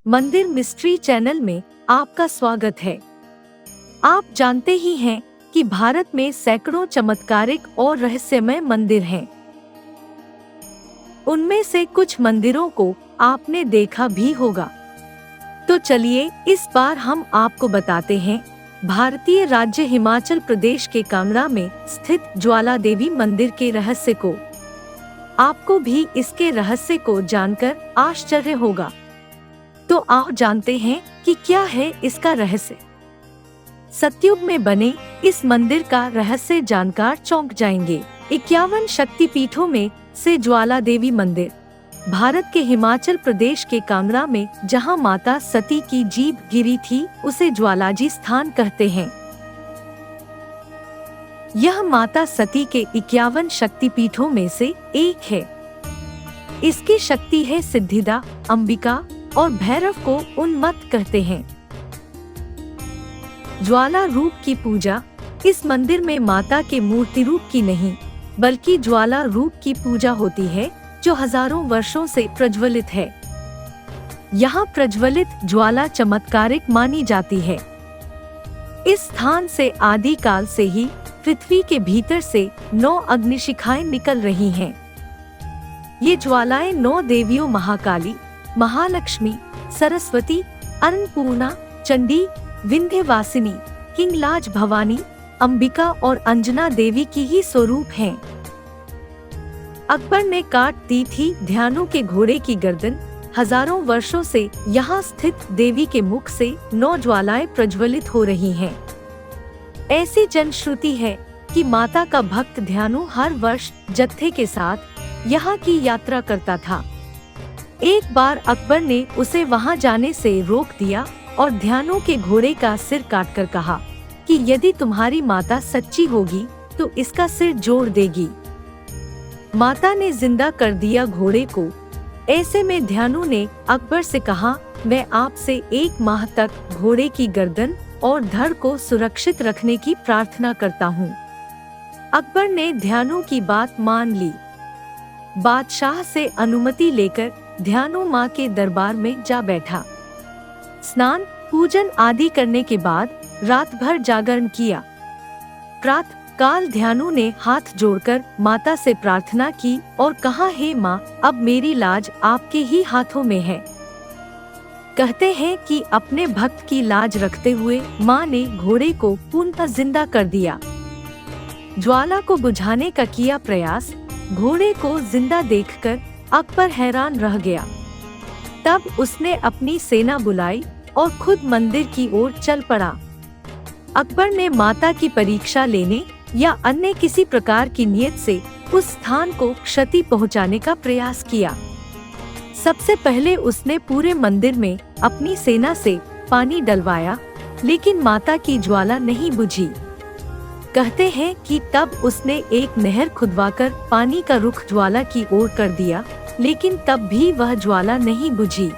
मंदिर mystery channel में आपका स्वागत है। आप जानते ही हैं कि भारत में सैकड़ों चमत्कारिक और रहस्यमय मंदिर हैं। उनमें से कुछ मंदिरों को आपने देखा भी होगा। तो चलिए इस बार हम आपको बताते हैं भारतीय राज्य हिमाचल प्रदेश के कांगड़ा में स्थित ज्वाला देवी मंदिर के रहस्य को। आपको भी इसके रहस्य को जानकर आश्चर्य होगा। तो आओ जानते हैं कि क्या है इसका रहस्य। सतयुग में बने इस मंदिर का रहस्य जानकर चौंक जाएंगे। 51 शक्तिपीठों में से ज्वाला देवी मंदिर भारत के हिमाचल प्रदेश के कांगड़ा में जहां माता सती की जीभ गिरी थी उसे ज्वालाजी स्थान कहते हैं। यह माता सती के 51 शक्तिपीठों में से एक है। इसकी शक्ति है सिद्धिदा, अंबिका और भैरव को उन्मत्त कहते हैं। ज्वाला रूप की पूजा। इस मंदिर में माता के मूर्ति रूप की नहीं बल्कि ज्वाला रूप की पूजा होती है जो हजारों वर्षों से प्रज्वलित है। यहाँ प्रज्वलित ज्वाला चमत्कारिक मानी जाती है। इस स्थान से आदि काल से ही पृथ्वी के भीतर से 9 अग्निशिखाएं निकल रही हैं। ये ज्वालाएं 9 देवियों महाकाली, महालक्ष्मी, सरस्वती, अन्नपूर्णा, चंडी, विंध्यवासिनी, हिंगलाज भवानी, अंबिका और अंजना देवी की ही स्वरूप हैं। अकबर ने काट दी थी ध्यानु के घोड़े की गर्दन। हजारों वर्षों से यहाँ स्थित देवी के मुख से 9 ज्वालाएं प्रज्वलित हो रही हैं। ऐसी जनश्रुति है कि माता का भक्त ध्यानु हर वर्ष जत्थे के साथ यहाँ की यात्रा करता था। एक बार अकबर ने उसे वहां जाने से रोक दिया और ध्यानु के घोड़े का सिर काटकर कहा कि यदि तुम्हारी माता सच्ची होगी तो इसका सिर जोड़ देगी। माता ने जिंदा कर दिया घोड़े को। ऐसे में ध्यानु ने अकबर से कहा, मैं आपसे 1 माह तक घोड़े की गर्दन और धड़ को सुरक्षित रखने की प्रार्थना करता हूँ। अकबर ने ध्यानु की बात मान ली। बादशाह से अनुमति लेकर ध्यानु माँ के दरबार में जा बैठा। स्नान पूजन आदि करने के बाद रात भर जागरण किया। प्रातः काल ध्यानु ने हाथ जोड़कर माता से प्रार्थना की और कहा, हे माँ, अब मेरी लाज आपके ही हाथों में है। कहते हैं कि अपने भक्त की लाज रखते हुए माँ ने घोड़े को पुनः जिंदा कर दिया। ज्वाला को बुझाने का किया प्रयास। घोड़े को जिंदा देखकर अकबर हैरान रह गया। तब उसने अपनी सेना बुलाई और खुद मंदिर की ओर चल पड़ा। अकबर ने माता की परीक्षा लेने या अन्य किसी प्रकार की नियत से उस स्थान को क्षति पहुंचाने का प्रयास किया। सबसे पहले उसने पूरे मंदिर में अपनी सेना से पानी डलवाया, लेकिन माता की ज्वाला नहीं बुझी। कहते हैं कि तब उसने एक नहर खुदवाकर पानी का रुख ज्वाला की ओर कर दिया, लेकिन तब भी वह ज्वाला नहीं बुझी।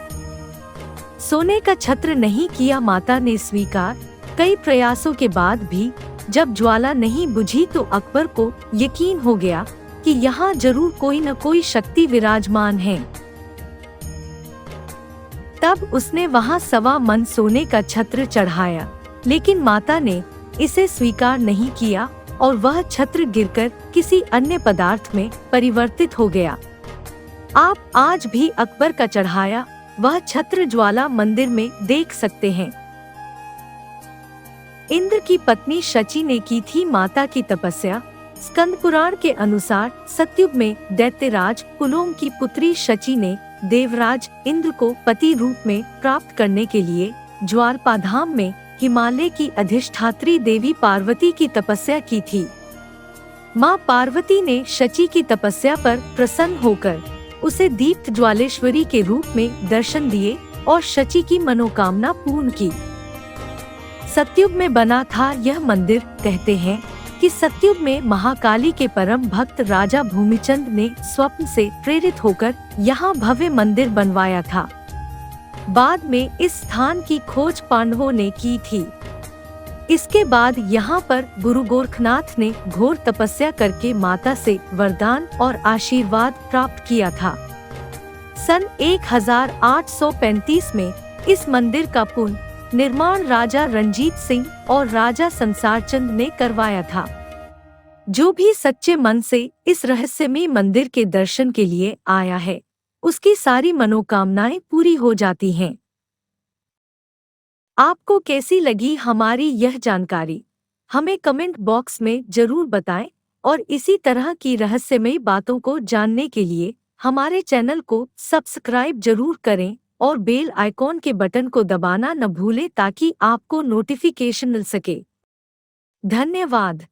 सोने का छत्र नहीं किया माता ने स्वीकार। कई प्रयासों के बाद भी जब ज्वाला नहीं बुझी तो अकबर को यकीन हो गया कि यहाँ जरूर कोई न कोई शक्ति विराजमान है। तब उसने वहाँ 1.25 मन सोने का छत्र चढ़ाया, लेकिन माता ने इसे स्वीकार नहीं किया और वह छत्र गिरकर किसी अन्य पदार्थ में परिवर्तित हो गया। आप आज भी अकबर का चढ़ाया वह छत्र ज्वाला मंदिर में देख सकते हैं। इंद्र की पत्नी शची ने की थी माता की तपस्या। स्कंद पुराण के अनुसार सतयुग में दैत्यराज पुलोम की पुत्री शची ने देवराज इंद्र को पति रूप में प्राप्त करने के लिए ज्वारपा धाम में हिमालय की अधिष्ठात्री देवी पार्वती की तपस्या की थी। माँ पार्वती ने शची की तपस्या पर प्रसन्न होकर उसे दीप्त ज्वालेश्वरी के रूप में दर्शन दिए और शची की मनोकामना पूर्ण की। सतयुग में बना था यह मंदिर। कहते हैं कि सतयुग में महाकाली के परम भक्त राजा भूमिचंद ने स्वप्न से प्रेरित होकर यहाँ भव्य मंदिर बनवाया था। बाद में इस स्थान की खोज पांडवों ने की थी। इसके बाद यहाँ पर गुरु गोरखनाथ ने घोर तपस्या करके माता से वरदान और आशीर्वाद प्राप्त किया था। सन 1835 में इस मंदिर का पुनर्निर्माण राजा रणजीत सिंह और राजा संसार चंद ने करवाया था। जो भी सच्चे मन से इस रहस्यमय मंदिर के दर्शन के लिए आया है, उसकी सारी मनोकामनाएं पूरी हो जाती हैं। आपको कैसी लगी हमारी यह जानकारी? हमें कमेंट बॉक्स में जरूर बताएं और इसी तरह की रहस्यमयी बातों को जानने के लिए हमारे चैनल को सब्सक्राइब जरूर करें और बेल आइकॉन के बटन को दबाना न भूलें ताकि आपको नोटिफिकेशन मिल सके। धन्यवाद।